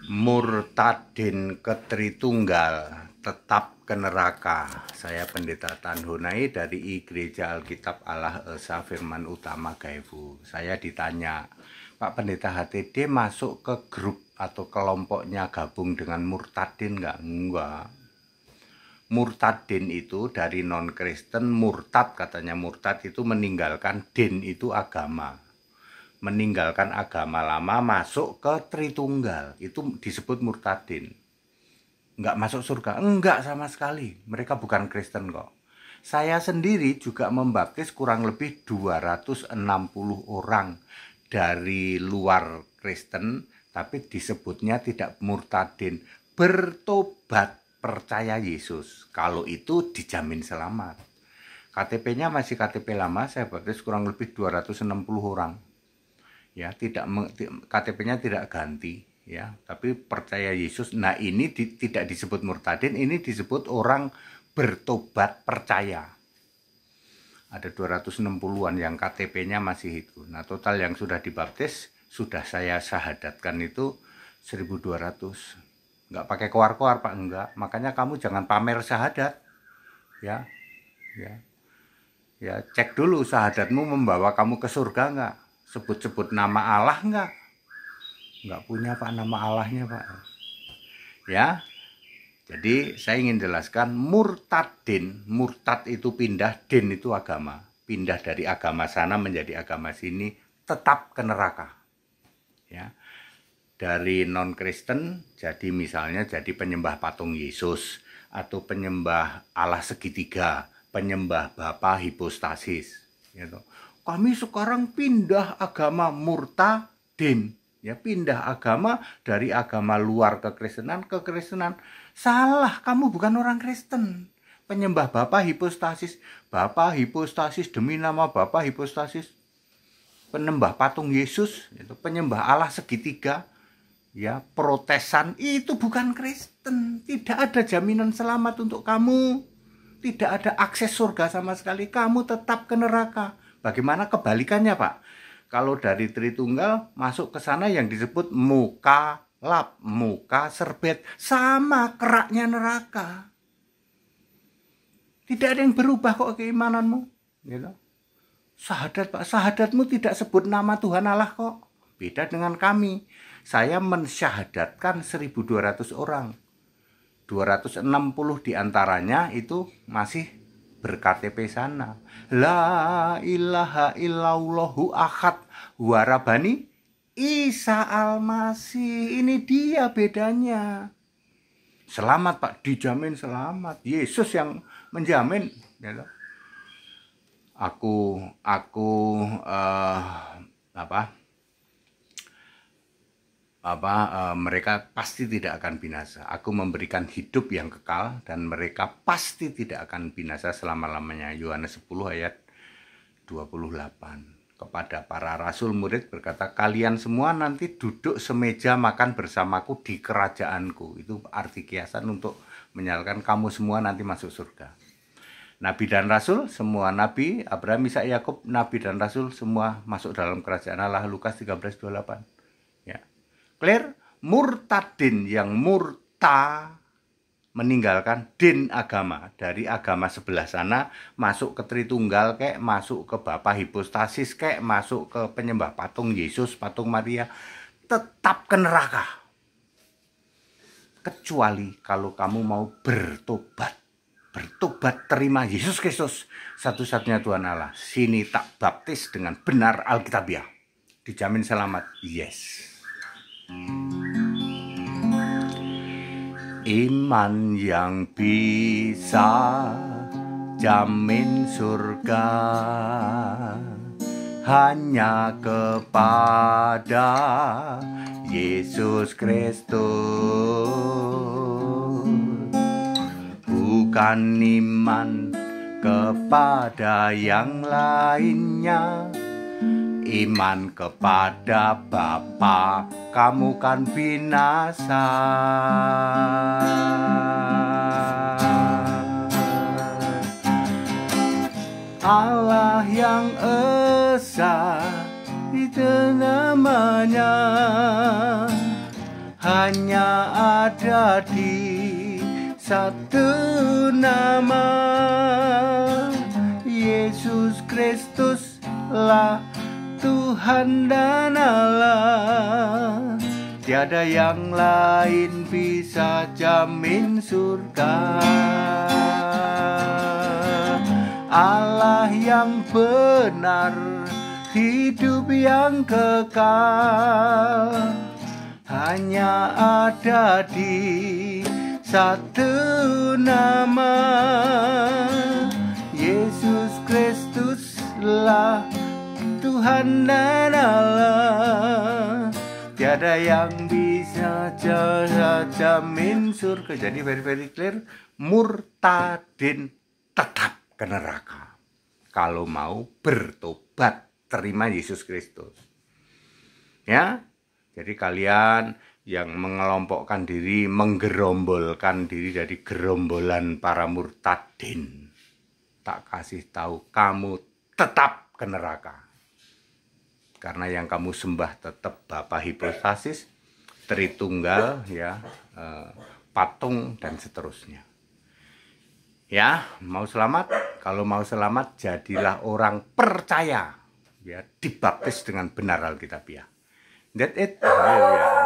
Murtadin ke Tritunggal tetap ke neraka. Saya Pendeta Tan Honai dari Gereja Alkitab Allah Esa Firman Utama Gaewu. Saya ditanya, Pak Pendeta HTD masuk ke grup atau kelompoknya gabung dengan Murtadin nggak? Enggak. Murtadin itu dari non-Kristen, murtad katanya, murtad itu meninggalkan, din itu agama. Meninggalkan agama lama masuk ke Tritunggal, itu disebut murtadin. Enggak masuk surga? Enggak sama sekali, mereka bukan Kristen kok. Saya sendiri juga membaptis kurang lebih 260 orang dari luar Kristen, tapi disebutnya tidak murtadin, bertobat, percaya Yesus. Kalau itu dijamin selamat. KTP-nya masih KTP lama, saya baptis kurang lebih 260 orang. Ya, KTP-nya tidak ganti, ya, tapi percaya Yesus. Nah, ini tidak disebut murtadin, ini disebut orang bertobat percaya. Ada 260-an yang KTP-nya masih itu. Nah, total yang sudah dibaptis, sudah saya syahadatkan itu 1.200. Nggak pakai koar-koar, Pak, enggak. Makanya kamu jangan pamer syahadat. Ya, cek dulu syahadatmu membawa kamu ke surga enggak? Sebut-sebut nama Allah enggak punya, Pak, nama Allahnya, Pak. Ya, jadi saya ingin jelaskan, murtadin, murtad itu pindah, din itu agama, pindah dari agama sana menjadi agama sini, tetap ke neraka. Ya, dari non-Kristen jadi misalnya jadi penyembah patung Yesus atau penyembah Allah segitiga, penyembah Bapa hipostasis, gitu. Kami sekarang pindah agama, murtadin, ya, pindah agama dari agama luar kekristenan ke Kristenan. Salah, kamu bukan orang Kristen. Penyembah Bapa hipostasis demi nama Bapa hipostasis. Penyembah patung Yesus, itu penyembah Allah segitiga, ya, Protesan, itu bukan Kristen. Tidak ada jaminan selamat untuk kamu. Tidak ada akses surga sama sekali. Kamu tetap ke neraka. Bagaimana kebalikannya, Pak? Kalau dari Tritunggal masuk ke sana yang disebut muka lap, muka serbet, sama keraknya neraka. Tidak ada yang berubah kok keimananmu, gitu. Syahadat, Pak, syahadatmu tidak sebut nama Tuhan Allah kok. Beda dengan kami. Saya mensyahadatkan 1.200 orang. 260 diantaranya itu masih ber-KTP sana. La ilaha illallahu ahad warabani Isa al-Masih. Ini dia bedanya. Selamat, Pak, dijamin selamat. Yesus yang menjamin. Mereka pasti tidak akan binasa. Aku memberikan hidup yang kekal dan mereka pasti tidak akan binasa selama-lamanya. Yohanes 10 ayat 28. Kepada para rasul murid berkata, kalian semua nanti duduk semeja makan bersamaku di kerajaanku. Itu arti kiasan untuk menyatakan kamu semua nanti masuk surga. Nabi dan rasul, semua nabi, Abraham, Ishak, Yakub, nabi dan rasul semua masuk dalam kerajaan Allah. Lukas 13:28. Ya. Clear? Murtadin yang murta meninggalkan din agama, dari agama sebelah sana masuk ke Tritunggal, kayak masuk ke Bapa hipostasis, kayak masuk ke penyembah patung Yesus, patung Maria, tetap ke neraka. Kecuali kalau kamu mau bertobat. Bertobat, terima Yesus Kristus, satu-satunya Tuhan Allah. Sini tak baptis dengan benar Alkitabiah. Dijamin selamat. Yes. Iman yang bisa jamin surga hanya kepada Yesus Kristus, bukan iman kepada yang lainnya. Iman kepada Bapa, kamu kan binasa. Allah yang esa, itu namanya. hanya ada di satu nama, Yesus Kristus lah Tuhan dan Allah. Tiada yang lain bisa jamin surga. Allah yang benar, hidup yang kekal, hanya ada di satu nama, Yesus Kristus lah Tuhan dan Allah. Tiada yang bisa jamin surga. Jadi very clear, murtadin tetap ke neraka. Kalau mau bertobat, terima Yesus Kristus. Ya, jadi kalian yang mengelompokkan diri, menggerombolkan diri dari gerombolan para murtadin, tak kasih tahu kamu tetap ke neraka. Karena yang kamu sembah tetap Bapa hipostasis, Tritunggal, ya, patung dan seterusnya. Ya, mau selamat? Kalau mau selamat, jadilah orang percaya, ya, dibaptis dengan benar Alkitabiah. That's it. Haleluya.